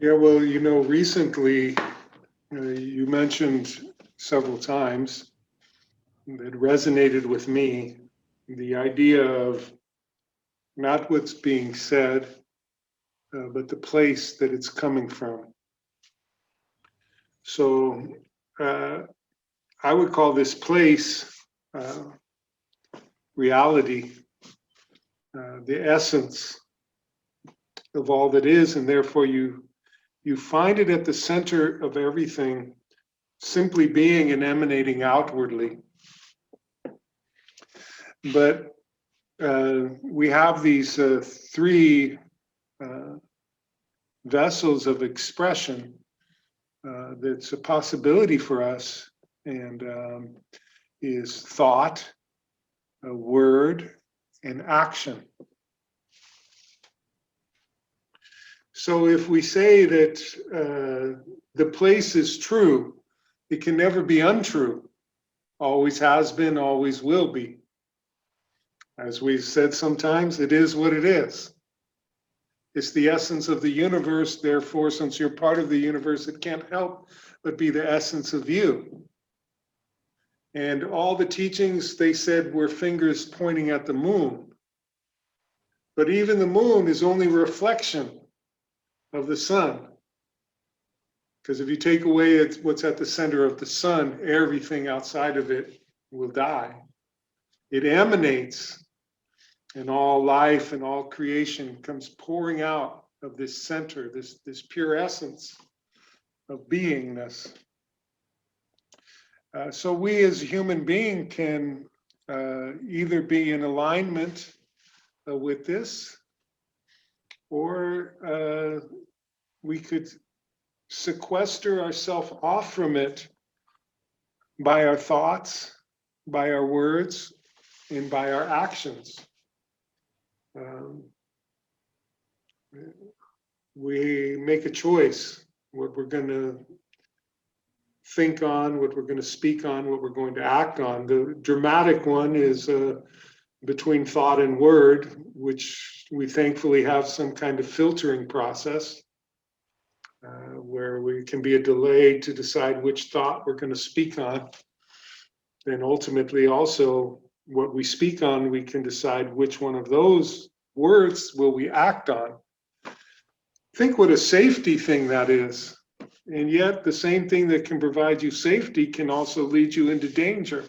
Yeah, well, recently you mentioned several times that resonated with me the idea of not what's being said, but the place that it's coming from. So uh, I would call this place uh, reality, the essence of all that is, and therefore you find it at the center of everything, simply being and emanating outwardly. But we have these three uh, vessels of expression that's a possibility for us, and is thought, a word, and action. So if we say that the place is true, it can never be untrue. Always has been, always will be. As we've said sometimes, it is what it is. It's the essence of the universe. Therefore, since you're part of the universe, it can't help but be the essence of you. And all the teachings, they said, were fingers pointing at the moon. But even the moon is only a reflection of the sun. Because if you take away what's at the center of the sun, everything outside of it will die. It emanates, and all life and all creation comes pouring out of this center, this pure essence of beingness. So we as a human being can either be in alignment with this, or we could sequester ourselves off from it by our thoughts, by our words, and by our actions. We make a choice what we're going to think on, what we're going to speak on, what we're going to act on. The dramatic one is between thought and word, which we thankfully have some kind of filtering process where we can be a delay to decide which thought we're going to speak on. And ultimately also what we speak on, we can decide which one of those words will we act on. Think what a safety thing that is. And yet the same thing that can provide you safety can also lead you into danger.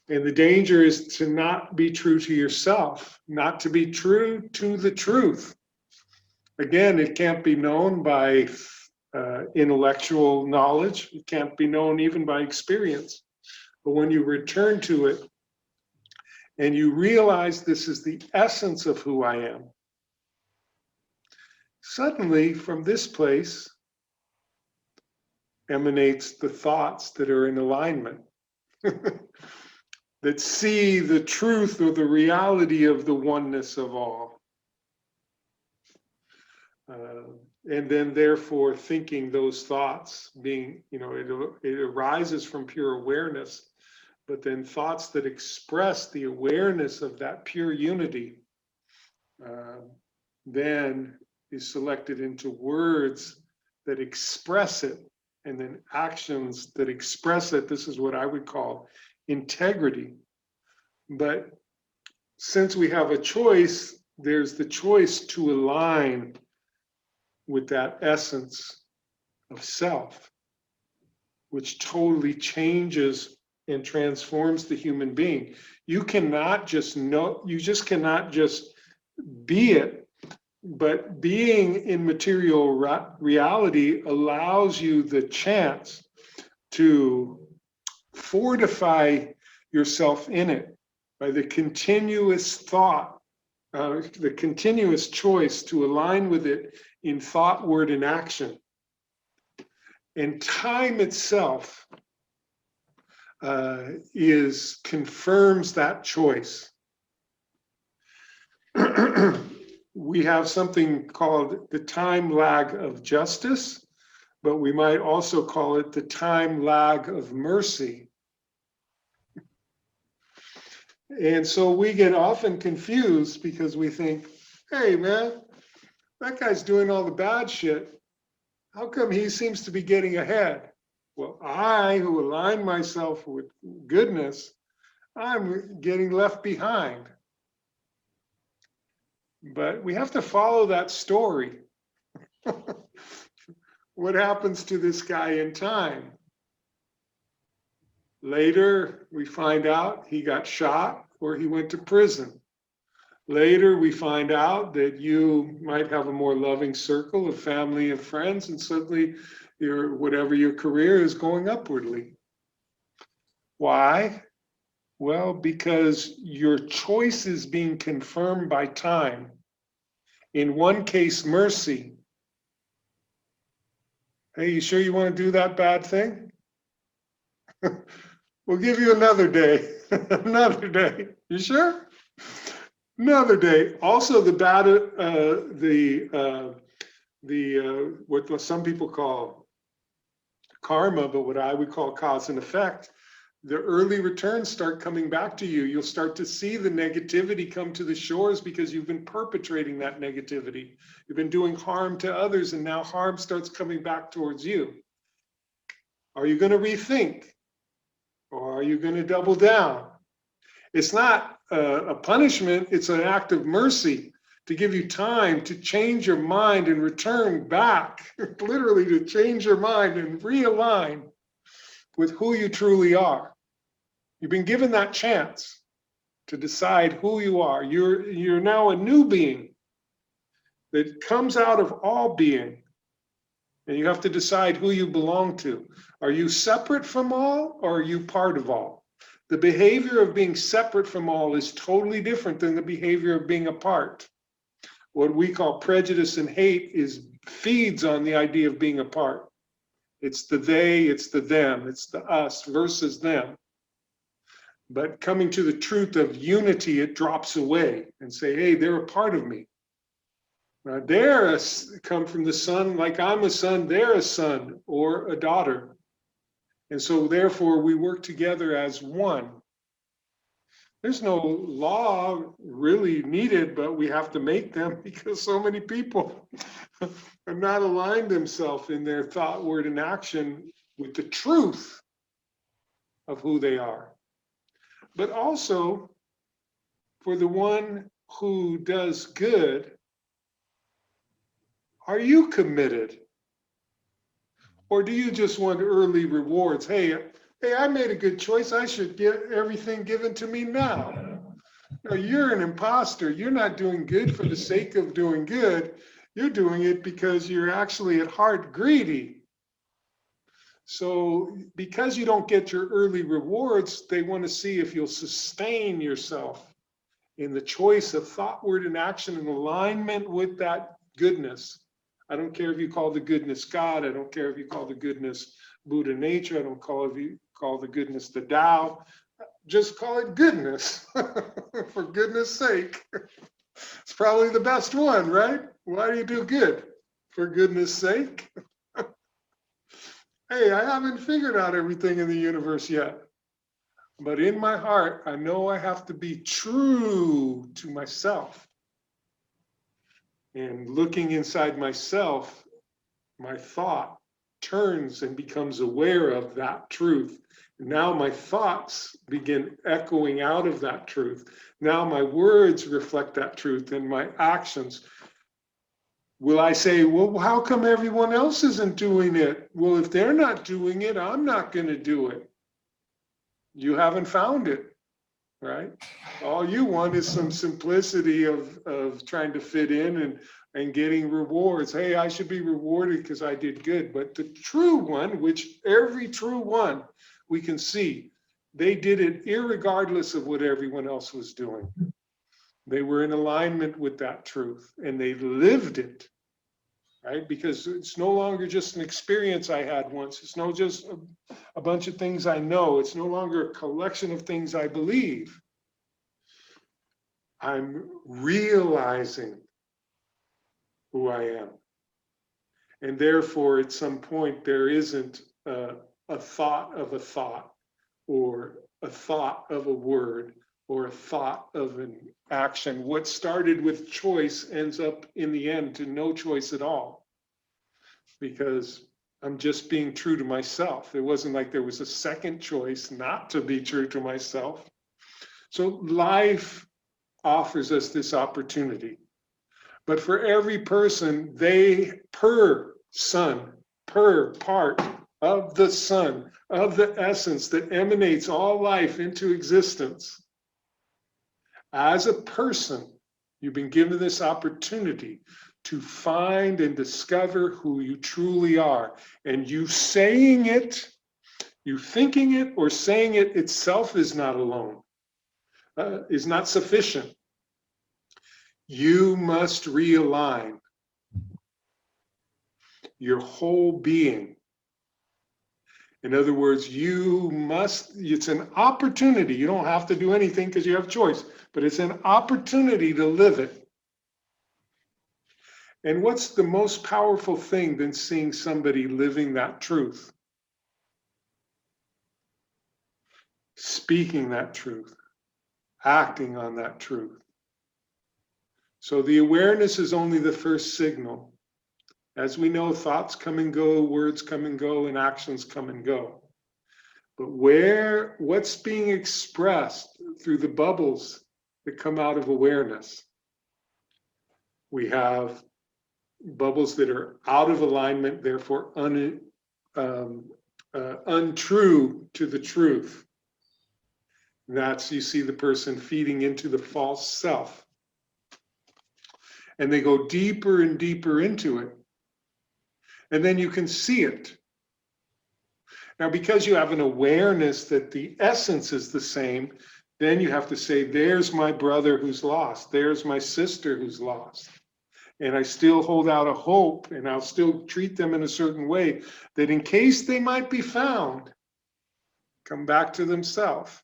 And the danger is to not be true to yourself, not to be true to the truth. Again, it can't be known by intellectual knowledge. It can't be known even by experience. But when you return to it and you realize this is the essence of who I am, suddenly from this place emanates the thoughts that are in alignment, that see the truth or the reality of the oneness of all. And then therefore thinking those thoughts being, it arises from pure awareness, but then thoughts that express the awareness of that pure unity then is selected into words that express it, and then actions that express it. This is what I would call integrity. But since we have a choice, there's the choice to align with that essence of self, which totally changes and transforms the human being. You cannot just know, you just cannot just be it, but being in material reality allows you the chance to fortify yourself in it by the continuous thought, the continuous choice to align with it in thought, word, and action. And time itself confirms that choice. We have something called the time lag of justice, but we might also call it the time lag of mercy. And so we get often confused because we think, hey man, that guy's doing all the bad shit. How come he seems to be getting ahead? Well, I, who align myself with goodness, I'm getting left behind. But we have to follow that story. What happens to this guy in time? Later, we find out he got shot or he went to prison. Later, we find out that you might have a more loving circle of family and friends, and suddenly whatever your career is going upwardly. Why? Well, because your choice is being confirmed by time. In one case, mercy. Hey, you sure you want to do that bad thing? We'll give you another day. Another day. You sure? Another day. Also, the bad, what some people call karma, but what I would call cause and effect. The early returns start coming back to you. You'll start to see the negativity come to the shores because you've been perpetrating that negativity. You've been doing harm to others, and now harm starts coming back towards you. Are you going to rethink? Or are you going to double down? It's not a punishment, it's an act of mercy to give you time to change your mind and return back, literally to change your mind and realign with who you truly are. You've been given that chance to decide who you are. You're now a new being that comes out of all being. And you have to decide who you belong to. Are you separate from all, or are you part of all? The behavior of being separate from all is totally different than the behavior of being a part. What we call prejudice and hate feeds on the idea of being a part. It's the they, it's the them, it's the us versus them. But coming to the truth of unity, it drops away and say, hey, they're a part of me. They're come from the son, like I'm a son, they're a son or a daughter. And so therefore we work together as one. There's no law really needed, but we have to make them because so many people have not aligned themselves in their thought, word, and action with the truth of who they are. But also, for the one who does good, are you committed? Or do you just want early rewards? Hey, I made a good choice. I should get everything given to me now. No, you're an imposter. You're not doing good for the sake of doing good. You're doing it because you're actually at heart greedy. So because you don't get your early rewards, they want to see if you'll sustain yourself in the choice of thought, word, and action in alignment with that goodness. I don't care if you call the goodness God. I don't care if you call the goodness Buddha nature. I don't care if you call the goodness the Tao. Just call it goodness, for goodness sake. It's probably the best one, right? Why do you do good? For goodness sake. Hey, I haven't figured out everything in the universe yet. But in my heart, I know I have to be true to myself. And looking inside myself, my thought turns and becomes aware of that truth. Now my thoughts begin echoing out of that truth. Now my words reflect that truth, and my actions. Will I say, well, how come everyone else isn't doing it? Well, if they're not doing it, I'm not going to do it. You haven't found it, right? All you want is some simplicity of trying to fit in and getting rewards. Hey, I should be rewarded because I did good. But the true one, which every true one we can see, they did it irregardless of what everyone else was doing. They were in alignment with that truth, and they lived it, right? Because it's no longer just an experience I had once. It's not just a bunch of things I know. It's no longer a collection of things I believe. I'm realizing who I am. And therefore, at some point, there isn't a thought of a thought, or a thought of a word, or a thought of an action. What started with choice ends up in the end to no choice at all. because I'm just being true to myself. It wasn't like there was a second choice not to be true to myself. So life offers us this opportunity. But for every person, per part of the sun, of the essence that emanates all life into existence, as a person, you've been given this opportunity to find and discover who you truly are. And you saying it, you thinking it, or saying it itself is not alone, is not sufficient. You must realign your whole being. In other words, it's an opportunity. You don't have to do anything because you have choice, but it's an opportunity to live it. And what's the most powerful thing than seeing somebody living that truth? Speaking that truth, acting on that truth. So the awareness is only the first signal. As we know, thoughts come and go, words come and go, and actions come and go. But what's being expressed through the bubbles that come out of awareness? We have bubbles that are out of alignment, therefore untrue to the truth. That's, you see the person feeding into the false self. And they go deeper and deeper into it. And then you can see it. Now, because you have an awareness that the essence is the same, then you have to say, there's my brother who's lost. There's my sister who's lost. And I still hold out a hope, and I'll still treat them in a certain way that in case they might be found, come back to themselves.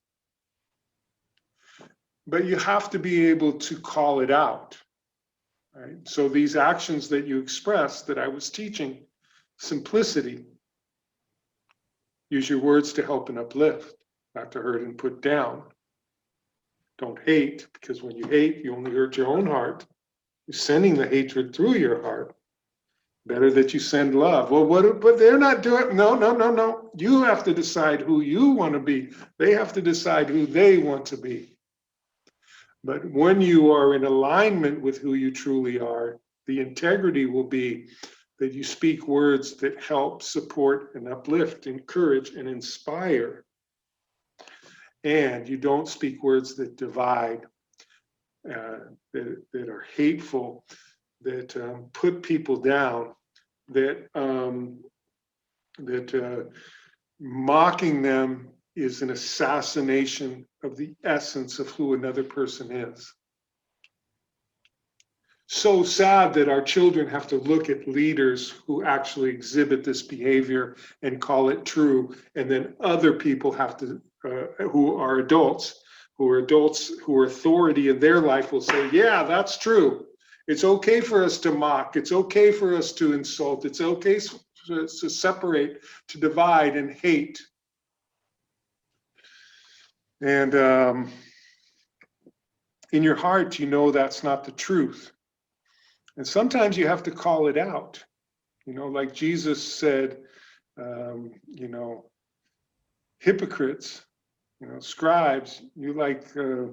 But you have to be able to call it out. Right? So these actions that you express that I was teaching, simplicity, use your words to help and uplift, not to hurt and put down. Don't hate, because when you hate, you only hurt your own heart. You're sending the hatred through your heart. Better that you send love. Well, but they're not doing, no. You have to decide who you want to be. They have to decide who they want to be. But when you are in alignment with who you truly are, the integrity will be that you speak words that help, support, and uplift, encourage, and inspire. And you don't speak words that divide, that are hateful, that put people down, that mocking them is an assassination of the essence of who another person is. So sad that our children have to look at leaders who actually exhibit this behavior and call it true, and then other people have to, who are adults who are authority in their life will say, yeah, that's true. It's okay for us to mock. It's okay for us to insult. It's okay to separate, to divide and hate. And in your heart, you know that's not the truth. And sometimes you have to call it out. You know, like Jesus said, hypocrites, scribes, you like a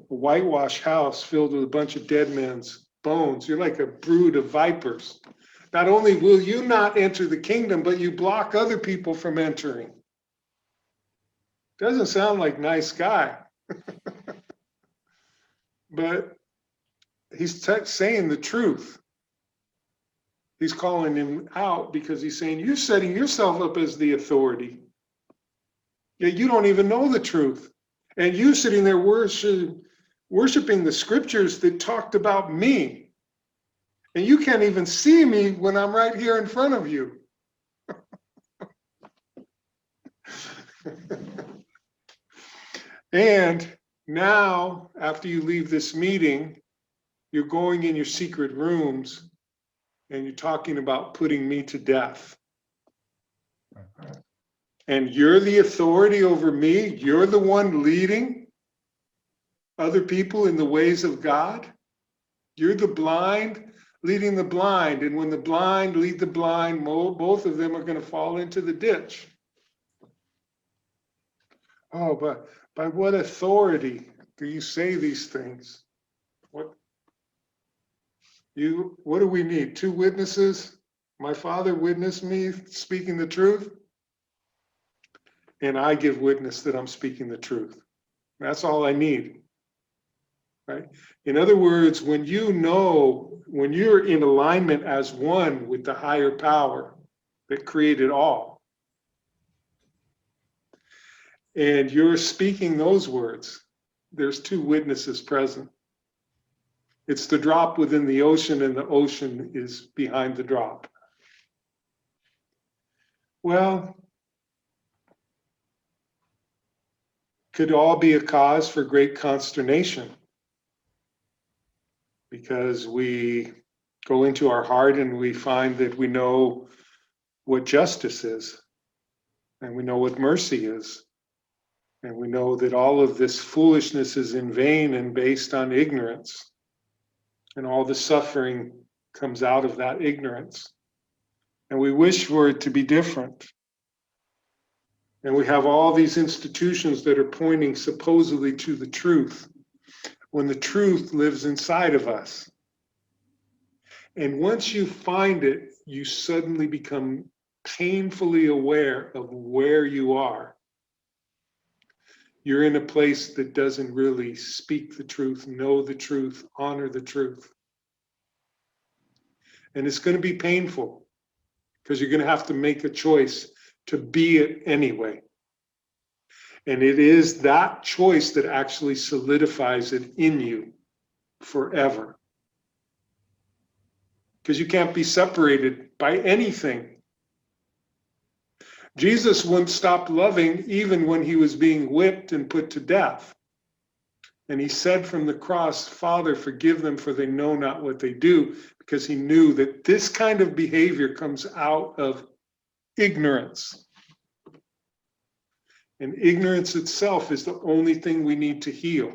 whitewash house filled with a bunch of dead men's bones. You're like a brood of vipers. Not only will you not enter the kingdom, but you block other people from entering. Doesn't sound like nice guy. But he's saying the truth. He's calling him out because he's saying, you're setting yourself up as the authority. Yet you don't even know the truth. And you sitting there worshiping the scriptures that talked about me. And you can't even see me when I'm right here in front of you. And now, after you leave this meeting, you're going in your secret rooms and you're talking about putting me to death. And you're the authority over me. You're the one leading other people in the ways of God. You're the blind leading the blind. And when the blind lead the blind, both of them are going to fall into the ditch. Oh, but by what authority do you say these things? What do we need? 2 witnesses? My Father witnessed me speaking the truth, and I give witness that I'm speaking the truth. That's all I need. Right? In other words, when you're in alignment as one with the higher power that created all, and you're speaking those words, there's 2 witnesses present. It's the drop within the ocean, and the ocean is behind the drop. Well, could all be a cause for great consternation, because we go into our heart and we find that we know what justice is, and we know what mercy is, and we know that all of this foolishness is in vain and based on ignorance, and all the suffering comes out of that ignorance, and we wish for it to be different. And we have all these institutions that are pointing supposedly to the truth, when the truth lives inside of us. And once you find it, you suddenly become painfully aware of where you are. You're in a place that doesn't really speak the truth, know the truth, honor the truth. And it's going to be painful, because you're going to have to make a choice to be it anyway. And it is that choice that actually solidifies it in you forever. Because you can't be separated by anything. Jesus wouldn't stop loving even when he was being whipped and put to death. And he said from the cross, Father, forgive them, for they know not what they do, because he knew that this kind of behavior comes out of ignorance. And ignorance itself is the only thing we need to heal.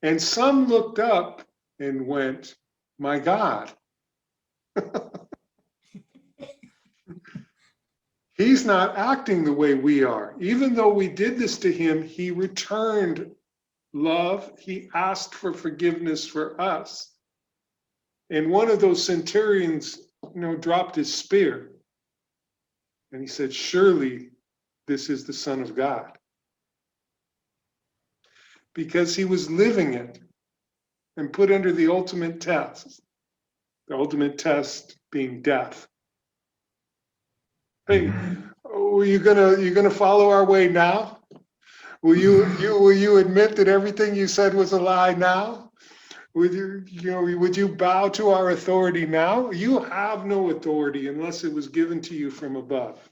And some looked up and went, my God. He's not acting the way we are. Even though we did this to him, he returned love. He asked for forgiveness for us. And one of those centurions, dropped his spear. And he said, surely this is the Son of God. Because he was living it and put under the ultimate test. The ultimate test being death. Hey, are you gonna follow our way now? Will you admit that everything you said was a lie now? Would you bow to our authority now? You have no authority unless it was given to you from above.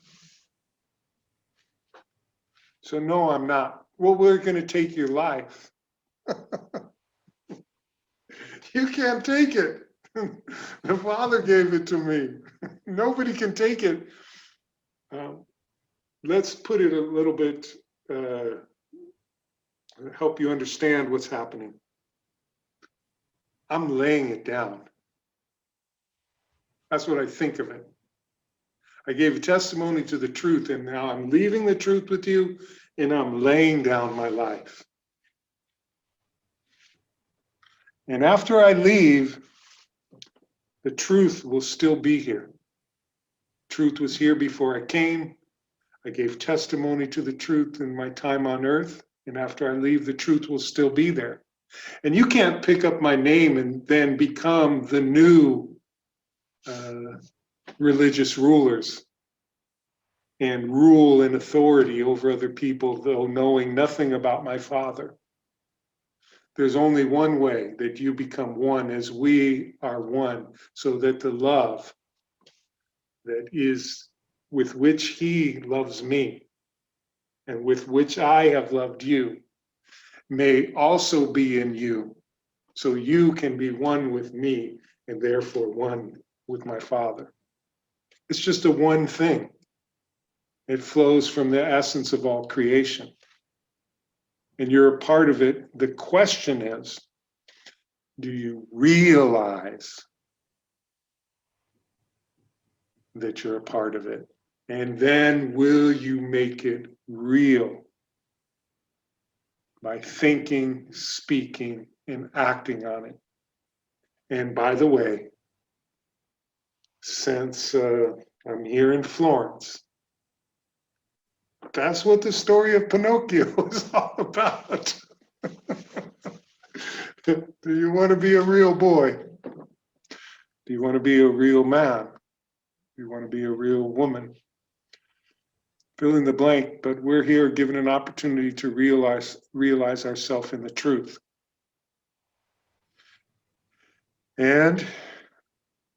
So no, I'm not. Well, we're going to take your life. You can't take it. The Father gave it to me. Nobody can take it. Let's put it a little bit, help you understand what's happening. I'm laying it down. That's what I think of it. I gave a testimony to the truth, and now I'm leaving the truth with you, and I'm laying down my life. And after I leave, the truth will still be here. Truth was here before I came. I gave testimony to the truth in my time on earth, and after I leave, the truth will still be there. And you can't pick up my name and then become the new religious rulers and rule in authority over other people, though knowing nothing about my Father. There's only one way that you become one as we are one, so that the love that is with which he loves me and with which I have loved you may also be in you, so you can be one with me and therefore one with my Father. It's just a one thing. It flows from the essence of all creation. And you're a part of it. The question is, do you realize that you're a part of it. And then will you make it real by thinking, speaking, and acting on it. And by the way, since I'm here in Florence, that's what the story of Pinocchio is all about. Do you want to be a real boy? Do you want to be a real man? Do you want to be a real woman? Fill in the blank, but we're here given an opportunity to realize ourselves in the truth. And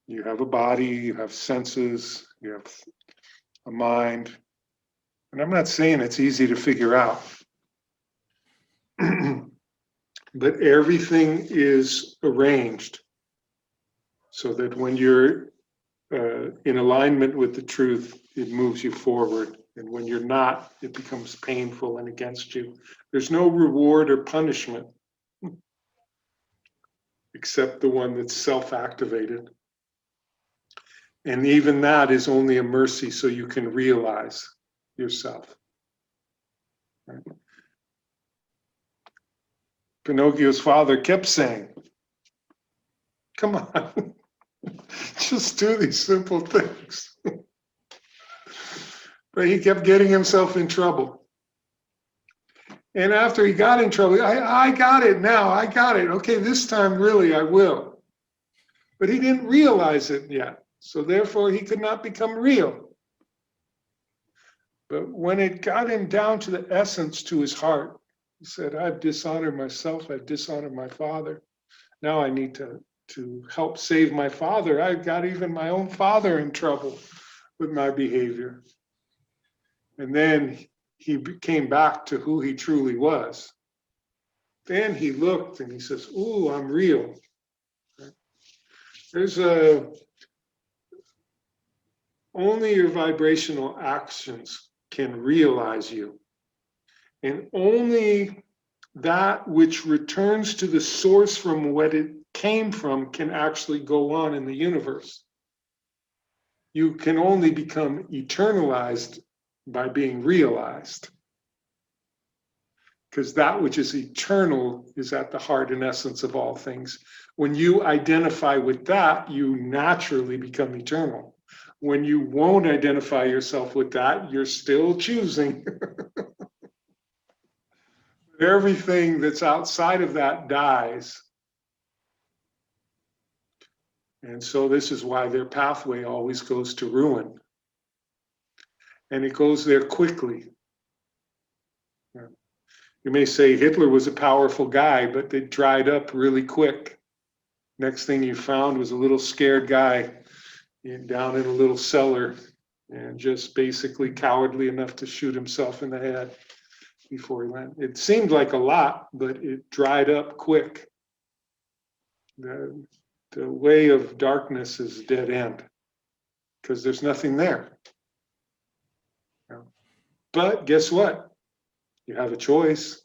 you have a body, you have senses, you have a mind. And I'm not saying it's easy to figure out. But everything is arranged so that when you're in alignment with the truth, it moves you forward. And when you're not, it becomes painful and against you. There's no reward or punishment except the one that's self-activated. And even that is only a mercy so you can realize yourself. Right? Pinocchio's father kept saying, come on, just do these simple things. But he kept getting himself in trouble. And after he got in trouble, I got it now, I got it. Okay, this time really I will. But he didn't realize it yet. So therefore he could not become real. But when it got him down to the essence, to his heart, he said, I've dishonored myself, I've dishonored my father. Now I need to help save my father. I've got even my own father in trouble with my behavior. And then he came back to who he truly was. Then he looked and he says, ooh, I'm real. There's only your vibrational actions can realize you. And only that which returns to the source from what it came from can actually go on in the universe. You can only become eternalized by being realized. Because that which is eternal is at the heart and essence of all things. When you identify with that, you naturally become eternal. When you won't identify yourself with that, you're still choosing. Everything that's outside of that dies. And so this is why their pathway always goes to ruin. And it goes there quickly. You may say Hitler was a powerful guy, but they dried up really quick. Next thing you found was a little scared guy down in a little cellar and just basically cowardly enough to shoot himself in the head before he went. It seemed like a lot, but it dried up quick. The way of darkness is dead end because there's nothing there. But guess what? You have a choice.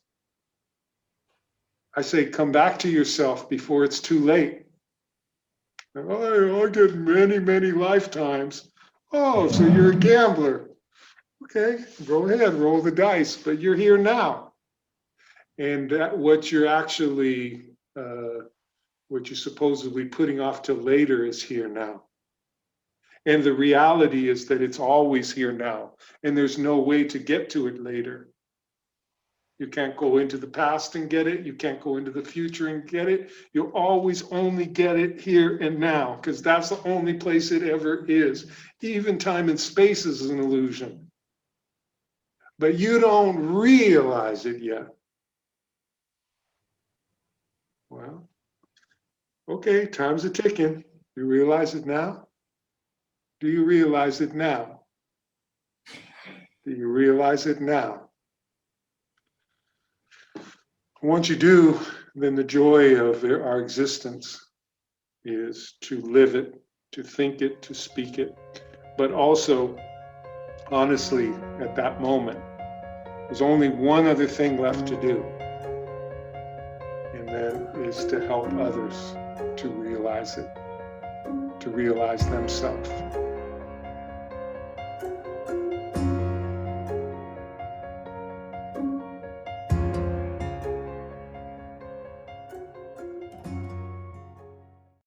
I say, come back to yourself before it's too late. I'll get many, many lifetimes. Oh, so you're a gambler. Okay, go ahead, roll the dice, but you're here now. And that what you're actually, what you're supposedly putting off till later is here now. And the reality is that it's always here now, and there's no way to get to it later. You can't go into the past and get it. You can't go into the future and get it. You'll always only get it here and now, because that's the only place it ever is. Even time and space is an illusion. But you don't realize it yet. Well, okay, time's a ticking. You realize it now? Do you realize it now? Do you realize it now? Once you do, then the joy of our existence is to live it, to think it, to speak it. But also, honestly, at that moment, there's only one other thing left to do. And that is to help others to realize it, to realize themselves.